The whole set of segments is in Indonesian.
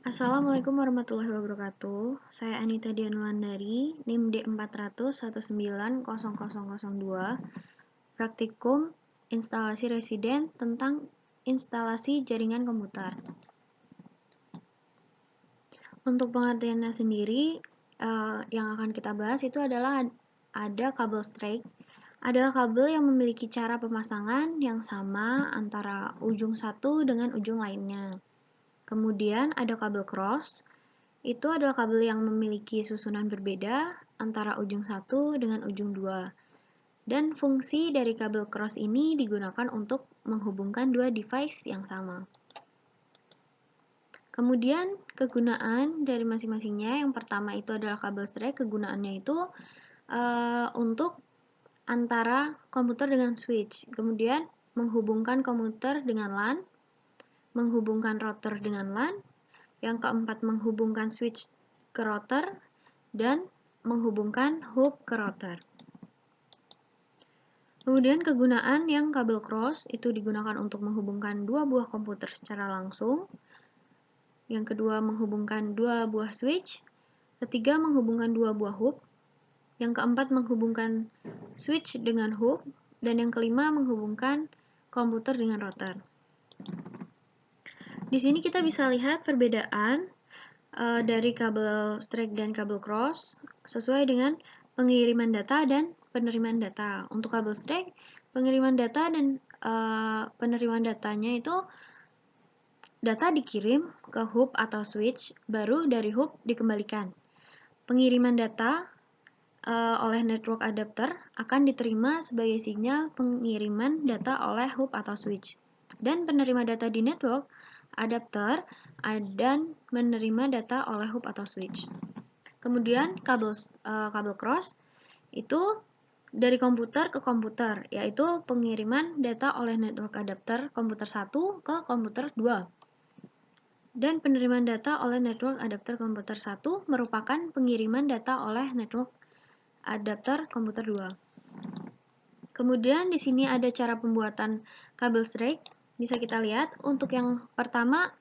Assalamualaikum warahmatullahi wabarakatuh. Saya Anita Dianulandari, NIM D400190002, Praktikum Instalasi Residen tentang instalasi jaringan komputer. Untuk pengertiannya sendiri, yang akan kita bahas itu adalah ada kabel straight, adalah kabel yang memiliki cara pemasangan yang sama antara ujung satu dengan ujung lainnya. Kemudian ada kabel cross, itu adalah kabel yang memiliki susunan berbeda antara ujung satu dengan ujung 2. Dan fungsi dari kabel cross ini digunakan untuk menghubungkan dua device yang sama. Kemudian kegunaan dari masing-masingnya, yang pertama itu adalah kabel straight, kegunaannya itu untuk antara komputer dengan switch. Kemudian menghubungkan komputer dengan LAN, menghubungkan router dengan LAN, yang keempat menghubungkan switch ke router, dan menghubungkan hub ke router. Kemudian kegunaan yang kabel cross itu digunakan untuk menghubungkan dua buah komputer secara langsung. Yang kedua menghubungkan dua buah switch. Ketiga menghubungkan dua buah hub. Yang keempat menghubungkan switch dengan hub. Dan yang kelima menghubungkan komputer dengan router. Di sini kita bisa lihat perbedaan dari kabel straight dan kabel cross sesuai dengan pengiriman data dan penerimaan data. Untuk kabel straight, pengiriman data dan penerimaan datanya itu data dikirim ke hub atau switch, baru dari hub dikembalikan. Pengiriman data oleh network adapter akan diterima sebagai sinyal pengiriman data oleh hub atau switch. Dan penerima data di network adapter dan menerima data oleh hub atau switch. Kemudian kabel cross itu dari komputer ke komputer, yaitu pengiriman data oleh network adapter komputer 1 ke komputer 2. Dan penerimaan data oleh network adapter komputer 1 merupakan pengiriman data oleh network adapter komputer 2. Kemudian di sini ada cara pembuatan kabel straight. Bisa kita lihat, untuk yang pertama,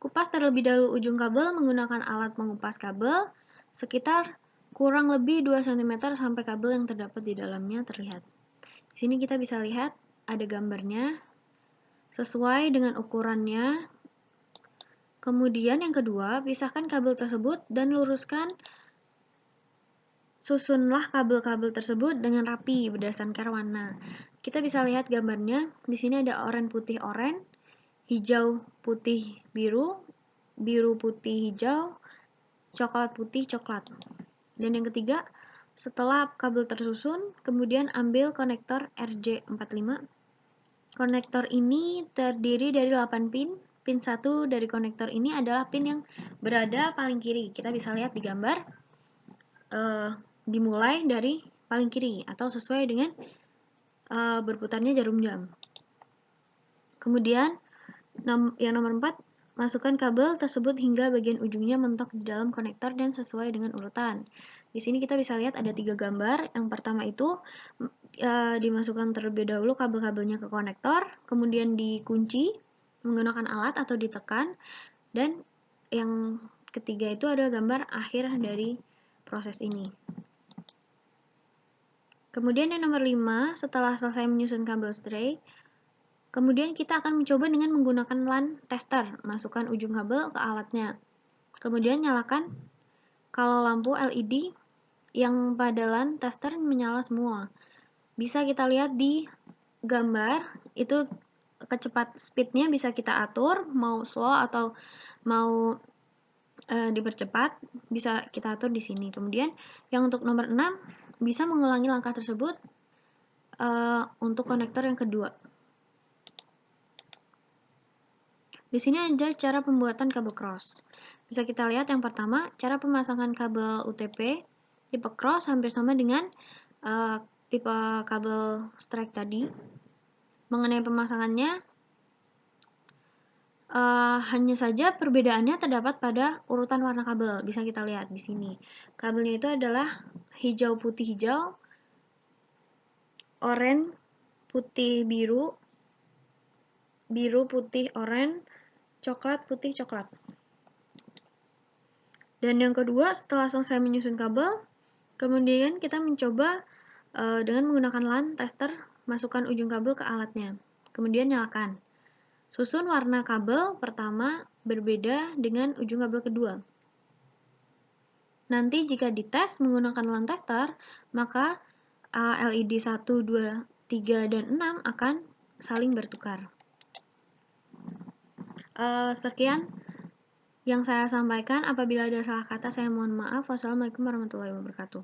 kupas terlebih dahulu ujung kabel menggunakan alat mengupas kabel sekitar kurang lebih 2 cm sampai kabel yang terdapat di dalamnya terlihat. Di sini kita bisa lihat ada gambarnya sesuai dengan ukurannya. Kemudian yang kedua, pisahkan kabel tersebut dan luruskan, susunlah kabel-kabel tersebut dengan rapi berdasarkan warna. Kita bisa lihat gambarnya. Di sini ada oranye putih oranye, hijau putih biru, biru putih hijau, coklat putih coklat. Dan yang ketiga, setelah kabel tersusun, kemudian ambil konektor RJ45. Konektor ini terdiri dari 8 pin. Pin 1 dari konektor ini adalah pin yang berada paling kiri. Kita bisa lihat di gambar, dimulai dari paling kiri atau sesuai dengan berputarnya jarum jam. Kemudian yang nomor 4, masukkan kabel tersebut hingga bagian ujungnya mentok di dalam konektor dan sesuai dengan urutan. Di sini kita bisa lihat ada 3 gambar. Yang pertama itu dimasukkan terlebih dahulu kabel-kabelnya ke konektor, kemudian dikunci menggunakan alat atau ditekan, dan yang ketiga itu adalah gambar akhir dari proses ini. Kemudian yang nomor 5, setelah selesai menyusun kabel straight, kemudian kita akan mencoba dengan menggunakan LAN tester. Masukkan ujung kabel ke alatnya. Kemudian nyalakan. Kalau lampu LED yang pada LAN tester menyala semua. Bisa kita lihat di gambar, itu speednya bisa kita atur, mau slow atau mau dipercepat, bisa kita atur di sini. Kemudian yang untuk nomor 6, bisa mengulangi langkah tersebut untuk konektor yang kedua. Di sini ada cara pembuatan kabel cross. Bisa kita lihat yang pertama, cara pemasangan kabel UTP tipe cross hampir sama dengan tipe kabel straight tadi. Mengenai pemasangannya, hanya saja perbedaannya terdapat pada urutan warna kabel. Bisa kita lihat di sini. Kabelnya itu adalah hijau putih hijau, oranye putih biru, biru putih oranye, coklat putih coklat. Dan yang kedua, setelah selesai menyusun kabel, kemudian kita mencoba dengan menggunakan LAN tester, masukkan ujung kabel ke alatnya. Kemudian nyalakan. Susun warna kabel pertama berbeda dengan ujung kabel kedua. Nanti jika dites menggunakan LAN tester, maka LED 1, 2, 3, dan 6 akan saling bertukar. Sekian yang saya sampaikan. Apabila ada salah kata, saya mohon maaf. Wassalamualaikum warahmatullahi wabarakatuh.